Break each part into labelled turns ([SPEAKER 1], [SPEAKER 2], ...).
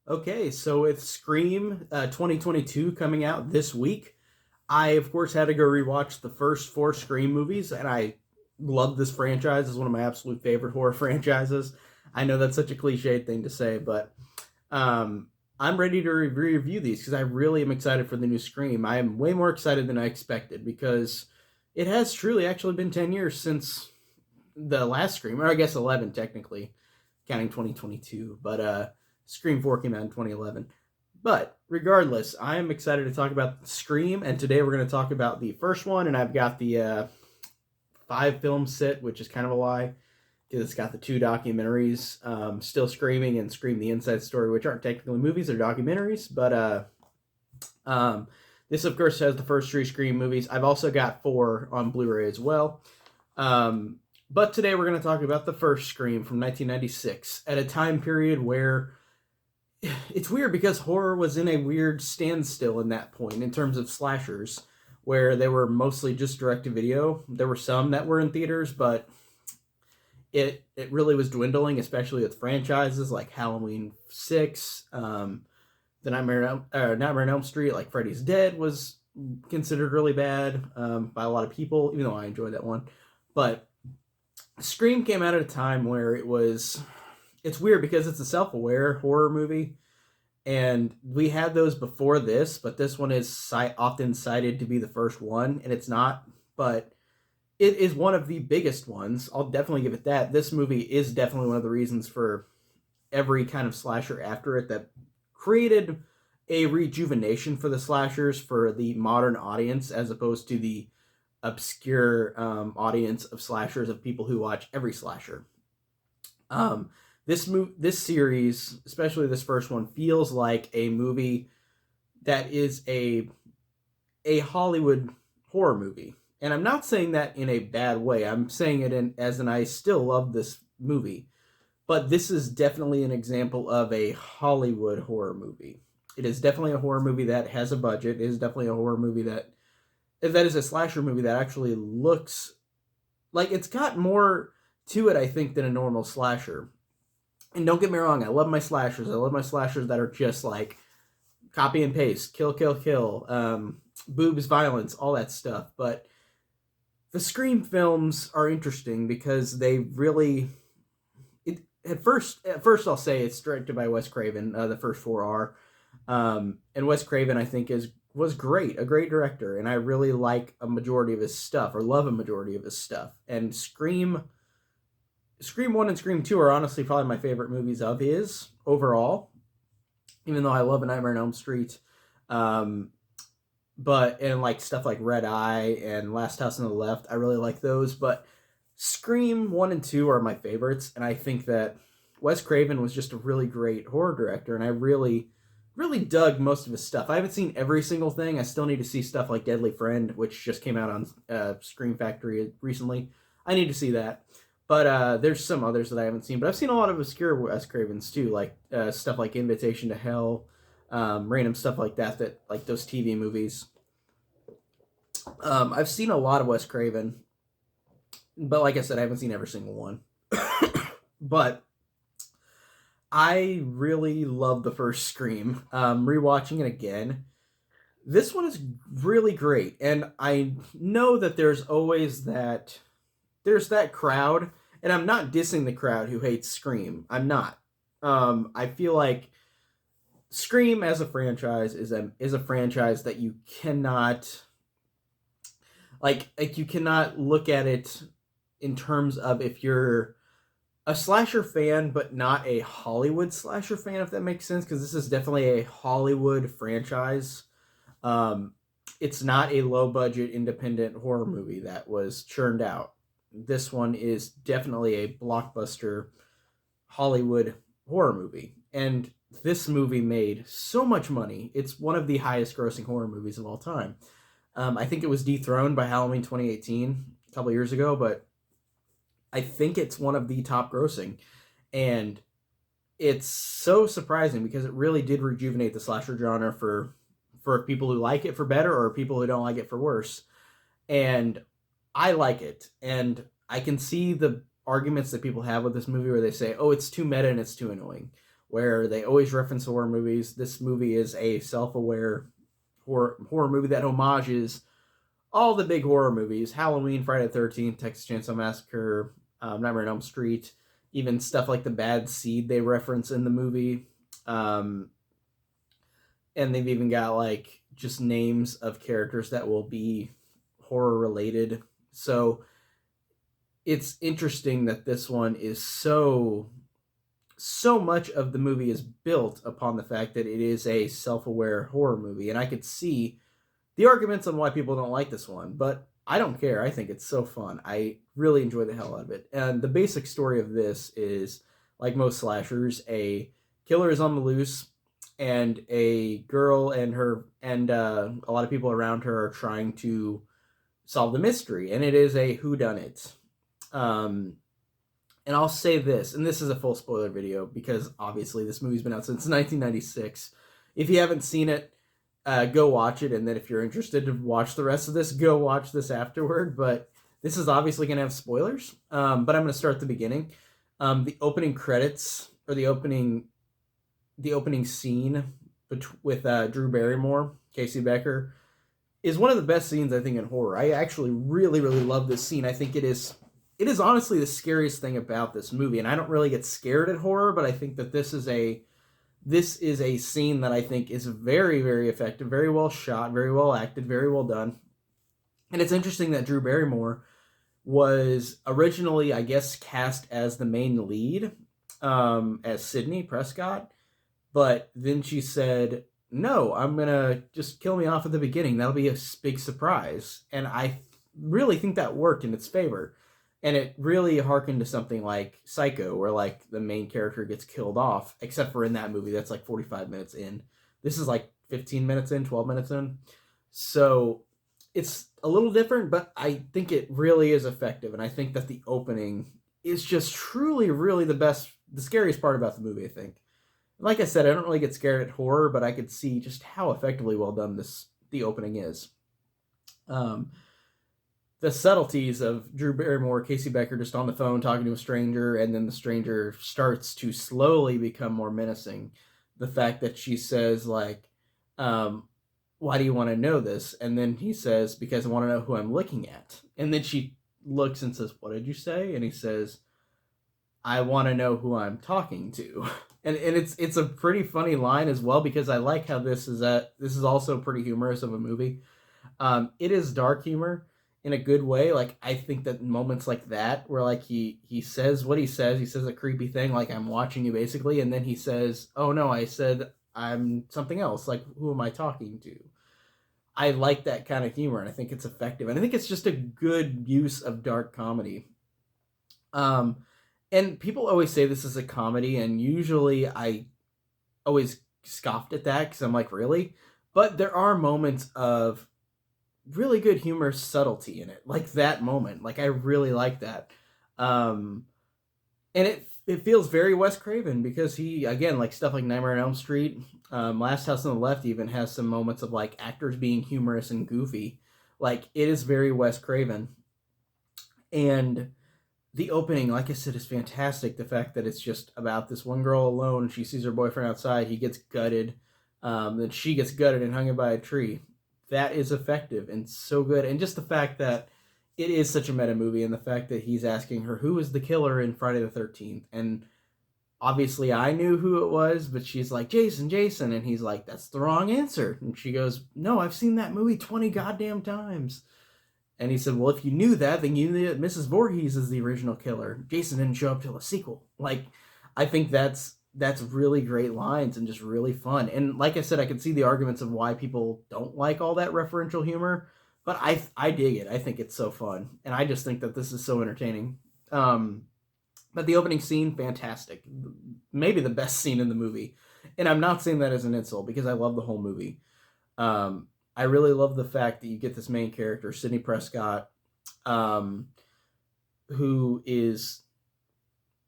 [SPEAKER 1] Okay, so with Scream 2022 coming out this week, I of course had to go rewatch the first four Scream movies, and I love this franchise. It's one of my absolute favorite horror franchises. I know that's such a cliched thing to say, but um, I'm ready to review these because I really am excited for the new Scream. I am way more excited than I expected because it has truly actually been 10 years since the last Scream, or I guess 11 technically, counting 2022. But Scream 4 came out in 2011. But regardless, I am excited to talk about Scream, and today we're going to talk about the first one, and I've got the five film set, which is kind of a lie because it's got the two documentaries, Still Screaming and Scream the Inside Story, which aren't technically movies, they're documentaries. But um, this, of course, has the first three Scream movies. I've also got four on Blu-ray as well. Um, but today we're going to talk about the first Scream from 1996 at a time period where it's weird because horror was in a weird standstill in that point in terms of slashers, where they were mostly just direct to video. There were some that were in theaters, but it really was dwindling, especially with franchises like Halloween 6, the Nightmare on Elm Street, like Freddy's Dead was considered really bad by a lot of people, even though I enjoyed that one. But Scream came out at a time where it's weird because it's a self-aware horror movie, and we had those before this, but this one is often cited to be the first one, and it's not. But it is one of the biggest ones. I'll definitely give it that. This movie is definitely one of the reasons for every kind of slasher after it that created a rejuvenation for the slashers for the modern audience as opposed to the obscure audience of slashers of people who watch every slasher. Um, this series, especially this first one, feels like a movie that is a Hollywood horror movie, and I'm not saying that in a bad way. I'm saying it as an I still love this movie, but this is definitely an example of a Hollywood horror movie. It is definitely a horror movie that has a budget. It is definitely a horror movie that is a slasher movie that actually looks like it's got more to it, I think, than a normal slasher. And don't get me wrong, I love my slashers. I love my slashers that are just like copy and paste, kill, kill, kill, boobs, violence, all that stuff. But the Scream films are interesting because they really. At first, I'll say it's directed by Wes Craven. The first four are, and Wes Craven, I think, was great, a great director, and I really like a majority of his stuff, or love a majority of his stuff. And Scream 1 and Scream 2 are honestly probably my favorite movies of his overall, even though I love A Nightmare on Elm Street. Um, and like stuff like Red Eye and Last House on the Left, I really like those. But Scream 1 and 2 are my favorites, and I think that Wes Craven was just a really great horror director, and I really, really dug most of his stuff. I haven't seen every single thing. I still need to see stuff like Deadly Friend, which just came out on Scream Factory recently. I need to see that. But there's some others that I haven't seen. But I've seen a lot of obscure Wes Cravens too, like stuff like Invitation to Hell, random stuff like that, like those TV movies. I've seen a lot of Wes Craven, but like I said, I haven't seen every single one. But I really love the first Scream. Rewatching it again, this one is really great, and I know that there's that crowd, and I'm not dissing the crowd who hates Scream. I'm not. I feel like Scream as a franchise is a franchise that you cannot you cannot look at it in terms of if you're a slasher fan but not a Hollywood slasher fan, if that makes sense, because this is definitely a Hollywood franchise. Um, it's not a low budget independent horror movie that was churned out. This one is definitely a blockbuster Hollywood horror movie. And this movie made so much money. It's one of the highest grossing horror movies of all time. I think it was dethroned by Halloween 2018 a couple years ago, but I think it's one of the top grossing. And it's so surprising because it really did rejuvenate the slasher genre for people who like it for better or people who don't like it for worse. And I like it. And I can see the arguments that people have with this movie where they say, oh, it's too meta and it's too annoying. where they always reference horror movies. This movie is a self-aware horror movie that homages all the big horror movies: Halloween, Friday the 13th, Texas Chainsaw Massacre, Nightmare on Elm Street, even stuff like The Bad Seed they reference in the movie. And they've even got like just names of characters that will be horror related. So it's interesting that this one is so much of the movie is built upon the fact that it is a self-aware horror movie. And I could see the arguments on why people don't like this one, but I don't care. I think it's so fun. I really enjoy the hell out of it. And the basic story of this is, like most slashers, a killer is on the loose, and a girl and a lot of people around her are trying to solve the mystery, and it is a whodunit. And I'll say this, and this is a full spoiler video because obviously this movie's been out since 1996. If you haven't seen it, go watch it, and then if you're interested to watch the rest of this, go watch this afterward. But this is obviously going to have spoilers, but I'm going to start at the beginning. The opening credits, or the opening scene with Drew Barrymore, Casey Becker, is one of the best scenes, I think, in horror. I actually really, really love this scene. I think it is honestly the scariest thing about this movie, and I don't really get scared at horror, but I think that this is a scene that I think is very, very effective, very well shot, very well acted, very well done. And it's interesting that Drew Barrymore was originally, I guess, cast as the main lead, as Sydney Prescott, but then she said, no, I'm going to just kill me off at the beginning. That'll be a big surprise. And I really think that worked in its favor. And it really harkened to something like Psycho, where like the main character gets killed off, except for in that movie, that's like 45 minutes in. This is like 15 minutes in, 12 minutes in. So it's a little different, but I think it really is effective. And I think that the opening is just truly, really the scariest part about the movie, I think. Like I said, I don't really get scared at horror, but I could see just how effectively well done the opening is. The subtleties of Drew Barrymore, Casey Becker just on the phone talking to a stranger, and then the stranger starts to slowly become more menacing. The fact that she says, like, why do you want to know this? And then he says, because I want to know who I'm looking at. And then she looks and says, what did you say? And he says, I want to know who I'm talking to. And it's a pretty funny line as well, because I like how this is also pretty humorous of a movie. It is dark humor in a good way. Like, I think that moments like that, where like he says what he says a creepy thing, like, I'm watching you, basically, and then he says, oh no, I said I'm something else, like, who am I talking to? I like that kind of humor, and I think it's effective, and I think it's just a good use of dark comedy. And people always say this is a comedy, and usually I always scoffed at that, because I'm like, really? But there are moments of really good humor subtlety in it, like that moment. Like, I really like that. And it feels very Wes Craven, because he, again, like stuff like Nightmare on Elm Street, Last House on the Left even has some moments of like actors being humorous and goofy. Like, it is very Wes Craven. And the opening, like I said, is fantastic. The fact that it's just about this one girl alone. She sees her boyfriend outside. He gets gutted. Then she gets gutted and hung by a tree. That is effective and so good. And just the fact that it is such a meta movie, and the fact that he's asking her, who is the killer in Friday the 13th? And obviously I knew who it was, but she's like, Jason. And he's like, that's the wrong answer. And she goes, no, I've seen that movie 20 goddamn times. And he said, well, if you knew that, then you knew that Mrs. Voorhees is the original killer. Jason didn't show up till a sequel. Like, I think that's really great lines and just really fun. And like I said, I can see the arguments of why people don't like all that referential humor, but I dig it. I think it's so fun. And I just think that this is so entertaining. But the opening scene, fantastic. Maybe the best scene in the movie. And I'm not saying that as an insult, because I love the whole movie. I really love the fact that you get this main character, Sydney Prescott, who is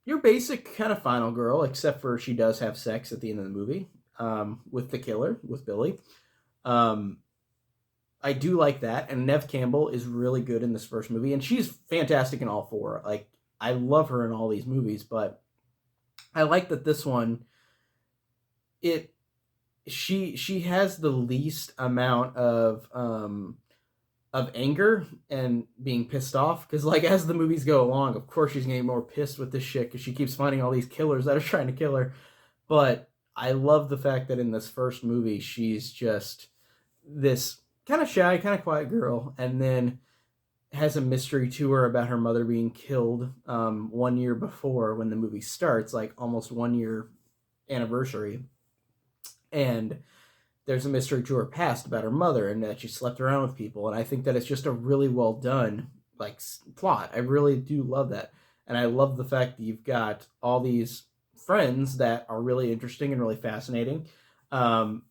[SPEAKER 1] your basic kind of final girl, except for she does have sex at the end of the movie with the killer, with Billy. I do like that, and Neve Campbell is really good in this first movie, and she's fantastic in all four. Like, I love her in all these movies, but I like that this one, it she has the least amount of anger and being pissed off, because like as the movies go along, of course she's getting more pissed with this shit because she keeps finding all these killers that are trying to kill her. But I love the fact that in this first movie she's just this kind of shy, kind of quiet girl, and then has a mystery to her about her mother being killed 1 year before when the movie starts, like almost 1 year anniversary. And there's a mystery to her past about her mother and that she slept around with people. And I think that it's just a really well done like plot. I really do love that. And I love the fact that you've got all these friends that are really interesting and really fascinating. Um,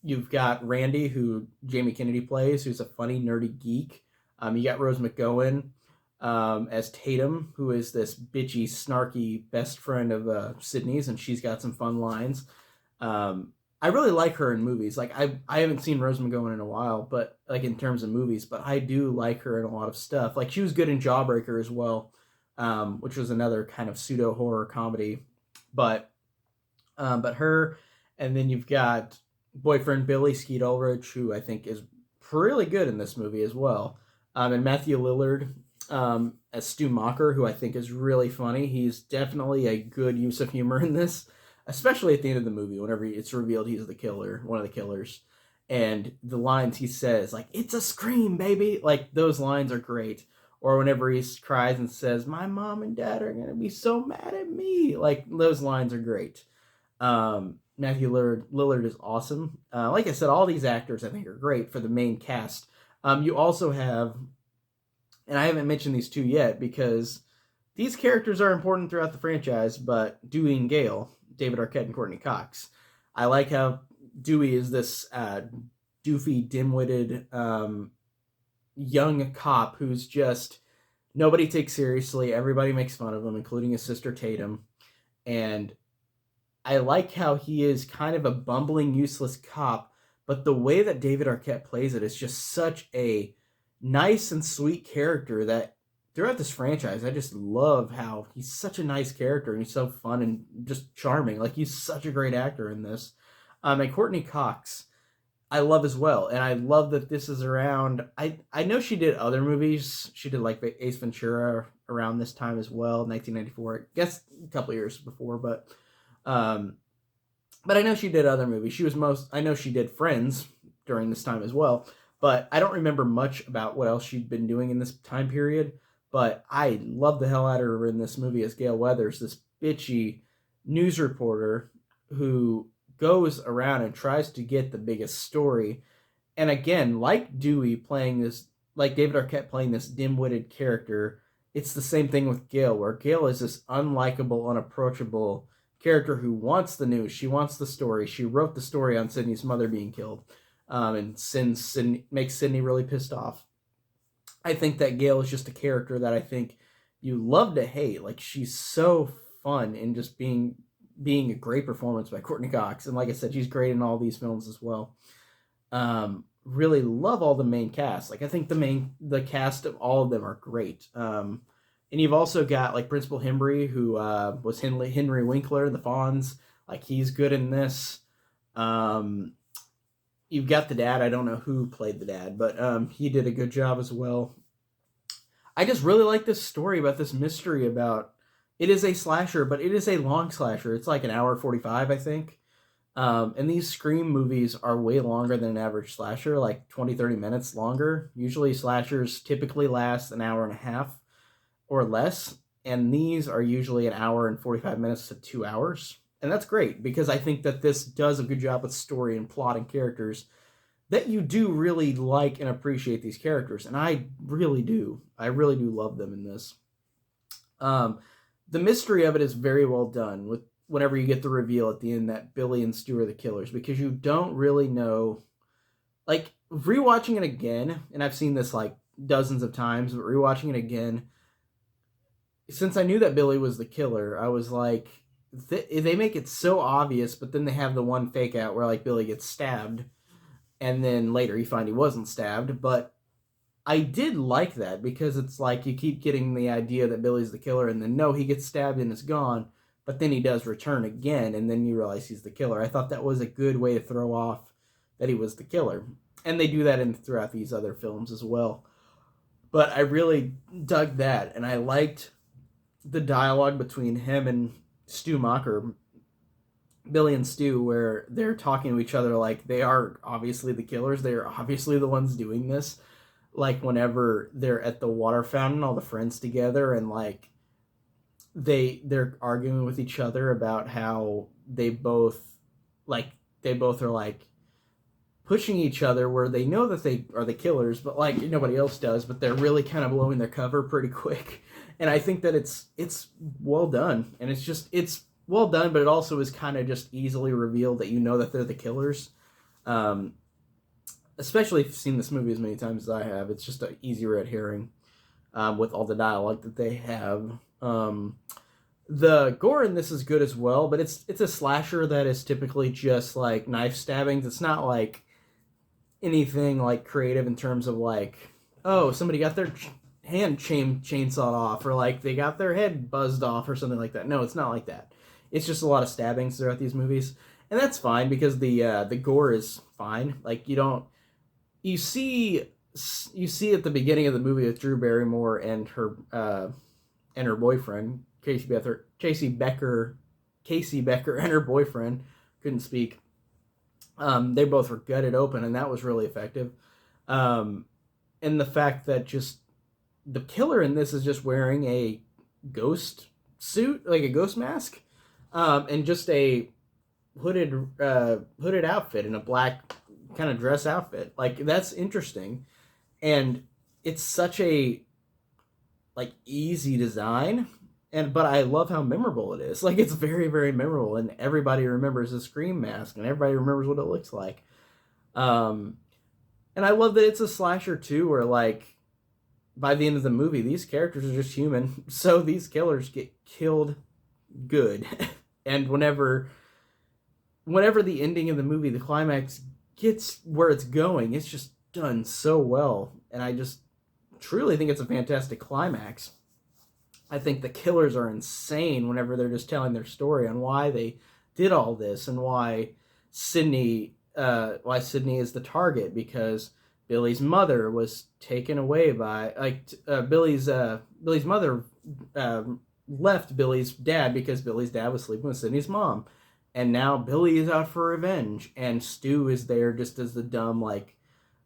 [SPEAKER 1] you've got Randy, who Jamie Kennedy plays, who's a funny, nerdy geek. You got Rose McGowan as Tatum, who is this bitchy, snarky best friend of Sydney's, and she's got some fun lines. I really like her in movies. Like I haven't seen Rose McGowan in a while, but like in terms of movies, but I do like her in a lot of stuff. Like she was good in Jawbreaker as well, which was another kind of pseudo horror comedy. But her, and then you've got boyfriend Billy Skeet Ulrich, who I think is really good in this movie as well. And Matthew Lillard as Stu Macher, who I think is really funny. He's definitely a good use of humor in this, especially at the end of the movie, whenever it's revealed he's the killer, one of the killers. And the lines he says, like, "It's a scream, baby!" Like, those lines are great. Or whenever he cries and says, "My mom and dad are going to be so mad at me." Like, those lines are great. Matthew Lillard is awesome. Like I said, all these actors I think are great for the main cast. You also have, and I haven't mentioned these two yet because these characters are important throughout the franchise, but Dewey and Gayle, David Arquette and Courtney Cox. I like how Dewey is this doofy, dim-witted young cop who's just nobody takes seriously. Everybody makes fun of him, including his sister Tatum. And I like how he is kind of a bumbling, useless cop, but the way that David Arquette plays it is just such a nice and sweet character that throughout this franchise, I just love how he's such a nice character and he's so fun and just charming. Like, he's such a great actor in this. And Courtney Cox, I love as well. And I love that this is around. I know she did other movies. She did like Ace Ventura around this time as well, 1994. I guess a couple years before, but I know she did other movies. I know she did Friends during this time as well, but I don't remember much about what else she'd been doing in this time period. But I love the hell out of her in this movie as Gayle Weathers, this bitchy news reporter who goes around and tries to get the biggest story. And again, like Dewey playing this, like David Arquette playing this dim-witted character, it's the same thing with Gayle, where Gayle is this unlikable, unapproachable character who wants the news. She wants the story. She wrote the story on Sydney's mother being killed, and makes Sydney really pissed off. I think that Gayle is just a character that I think you love to hate. Like, she's so fun and just being a great performance by Courtney Cox. And like I said, she's great in all these films as well. Really love all the main cast. Like, I think the cast of all of them are great. And you've also got like Principal Hembry, who was Henry Winkler in the Fonz. Like, he's good in this. You've got the dad. I don't know who played the dad, but he did a good job as well. I just really like this story about this mystery about, it is a slasher, but it is a long slasher. It's like an hour 45, I think. And these Scream movies are way longer than an average slasher, like 20, 30 minutes longer. Usually slashers typically last an hour and a half or less. And these are usually an hour and 45 minutes to 2 hours. And that's great because I think that this does a good job with story and plot and characters that you do really like and appreciate these characters. And I really do. I really do love them in this. The mystery of it is very well done with whenever you get the reveal at the end that Billy and Stu are the killers, because you don't really know. Like, rewatching it again, and I've seen this like dozens of times, but rewatching it again, since I knew that Billy was the killer, I was like, they make it so obvious, but then they have the one fake out where like Billy gets stabbed, and then later you find he wasn't stabbed. But I did like that because it's like you keep getting the idea that Billy's the killer, and then no, he gets stabbed and is gone. but then he does return again, and then you realize he's the killer. I thought that was a good way to throw off that he was the killer. And they do that throughout these other films as well. But I really dug that, and I liked the dialogue between him and Stu Macher, Billy and Stu, where they're talking to each other like they are obviously the killers. They are obviously the ones doing this. Like whenever they're at the water fountain, all the friends together, and like they're arguing with each other about how they both are like pushing each other, where they know that they are the killers, but like nobody else does, but they're really kind of blowing their cover pretty quick. And I think that it's well done, and it's well done, but it also is kind of just easily revealed that you know that they're the killers. Especially if you've seen this movie as many times as I have, it's just an easy red herring with all the dialogue that they have. The gore in this is good as well, but it's a slasher that is typically just like knife stabbings. It's not like anything like creative in terms of like, oh, somebody got their hand chainsawed off, or like they got their head buzzed off or something like that. No, it's not like that. It's just a lot of stabbings throughout these movies, and that's fine because the gore is fine. Like you see at the beginning of the movie with Drew Barrymore and her boyfriend Casey Becker and her boyfriend couldn't speak. They both were gutted open, and that was really effective. And the fact that just the killer in this is just wearing a ghost suit, like a ghost mask, and just a hooded outfit and a black kind of dress outfit. Like that's interesting, and it's such a like easy design. But I love how memorable it is. Like, it's very, very memorable, and everybody remembers the Scream mask, and everybody remembers what it looks like. And I love that it's a slasher, too, where, like, by the end of the movie, these characters are just human, so these killers get killed good. And whenever the ending of the movie, the climax, gets where it's going, it's just done so well. And I just truly think it's a fantastic climax. I think the killers are insane whenever they're just telling their story on why they did all this and why Sydney is the target, because Billy's mother was taken away by Billy's mother left Billy's dad because Billy's dad was sleeping with Sydney's mom, and now Billy is out for revenge, and Stu is there just as the dumb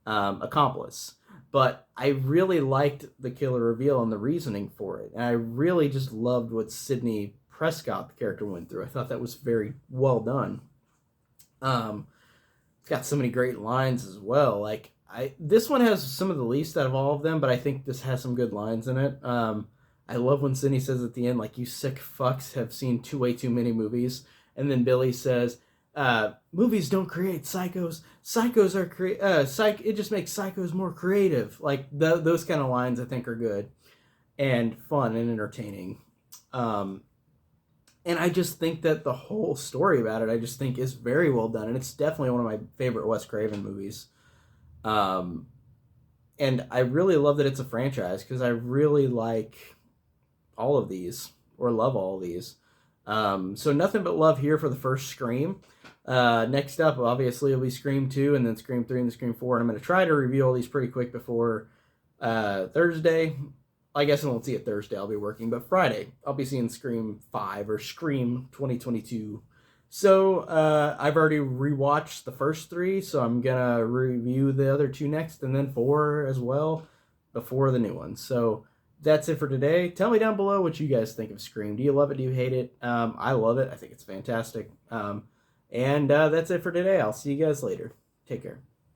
[SPEAKER 1] accomplice. But I really liked the killer reveal and the reasoning for it. And I really just loved what Sidney Prescott, the character, went through. I thought that was very well done. It's got so many great lines as well. This one has some of the least out of all of them, but I think this has some good lines in it. I love when Sidney says at the end, like, you sick fucks have seen way too many movies. And then Billy says, movies don't create psychos. Psychos are it just makes psychos more creative. Like those kind of lines I think are good and fun and entertaining. And I just think that the whole story about it, I just think is very well done. And it's definitely one of my favorite Wes Craven movies. And I really love that it's a franchise because I really like all of these, or love all of these. So nothing but love here for the first Scream. Next up, obviously, it'll be Scream 2, and then Scream 3, and then Scream 4. And I'm going to try to review all these pretty quick before Thursday. I guess I won't see it Thursday. I'll be working. But Friday, I'll be seeing Scream 5, or Scream 2022. So I've already rewatched the first 3, so I'm going to review the other 2 next, and then 4 as well before the new one. So that's it for today. Tell me down below what you guys think of Scream. Do you love it? Do you hate it? I love it. I think it's fantastic. And that's it for today. I'll see you guys later. Take care.